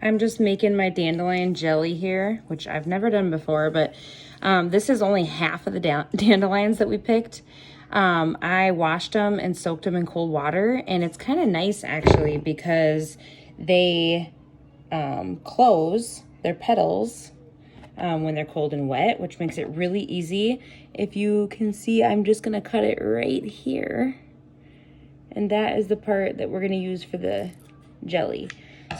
I'm just making my dandelion jelly here, which I've never done before, but this is only half of the dandelions that we picked. I washed them and soaked them in cold water, and it's kind of nice actually because they close their petals when they're cold and wet, which makes it really easy. If you can see, I'm just gonna cut it right here. And that is the part that we're gonna use for the jelly.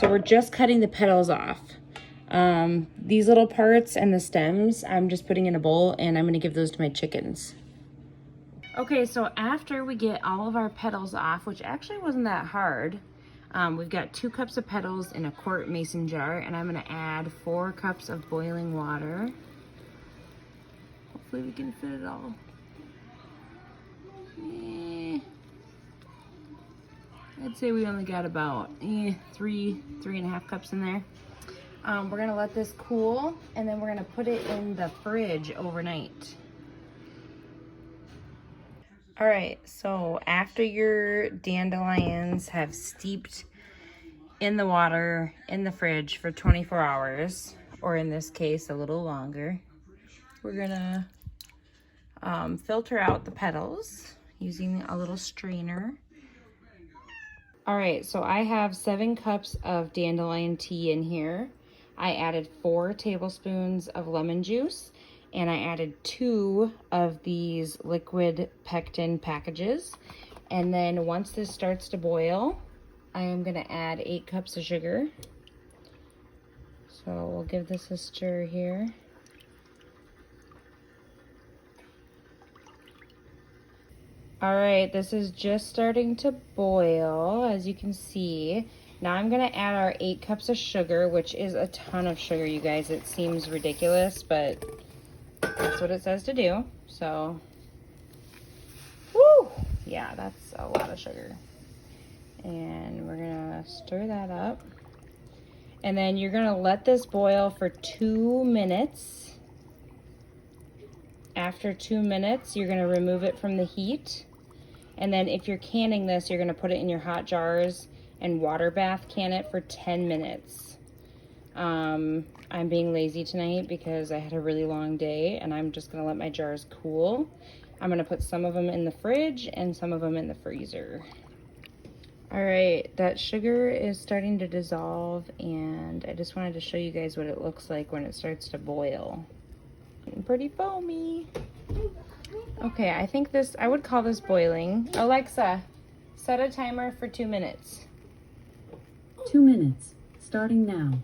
So we're just cutting the petals off. These little parts and the stems, I'm just putting in a bowl, and I'm gonna give those to my chickens. Okay, so after we get all of our petals off, which actually wasn't that hard, we've got 2 cups of petals in a quart mason jar, and I'm gonna add 4 cups of boiling water. Hopefully we can fit it all. I'd say we only got about 3.5 cups in there. We're gonna let this cool, and then we're gonna put it in the fridge overnight. All right, so after your dandelions have steeped in the water in the fridge for 24 hours, or in this case, a little longer, we're gonna filter out the petals using a little strainer. All right, so I have 7 cups of dandelion tea in here. I added 4 tablespoons of lemon juice, and I added 2 of these liquid pectin packages. And then once this starts to boil, I am gonna add 8 cups of sugar. So we'll give this a stir here. All right, this is just starting to boil, as you can see. Now I'm gonna add our 8 cups of sugar, which is a ton of sugar, you guys. It seems ridiculous, but that's what it says to do. So, woo! Yeah, that's a lot of sugar. And we're gonna stir that up. And then you're gonna let this boil for 2 minutes. After 2 minutes, you're gonna remove it from the heat. And then if you're canning this, you're gonna put it in your hot jars and water bath can it for 10 minutes. I'm being lazy tonight because I had a really long day, and I'm just gonna let my jars cool. I'm gonna put some of them in the fridge and some of them in the freezer. All right, that sugar is starting to dissolve, and I just wanted to show you guys what it looks like when it starts to boil. Pretty foamy. Okay, I think I would call this boiling. Alexa, set a timer for 2 minutes. 2 minutes, starting now.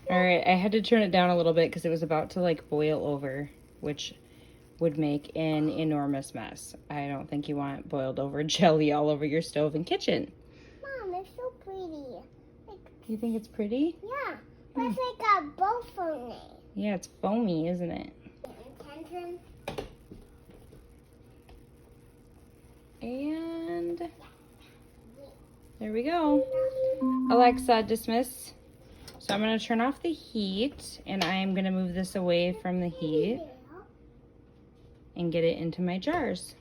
All right, I had to turn it down a little bit because it was about to like boil over, which would make an enormous mess. I don't think you want boiled over jelly all over your stove and kitchen. Mom, it's so pretty. You think it's pretty? Yeah, but it's like a bowl for me. Yeah, it's foamy, isn't it? And there we go. Alexa, dismiss. So I'm going to turn off the heat, and I am going to move this away from the heat and get it into my jars.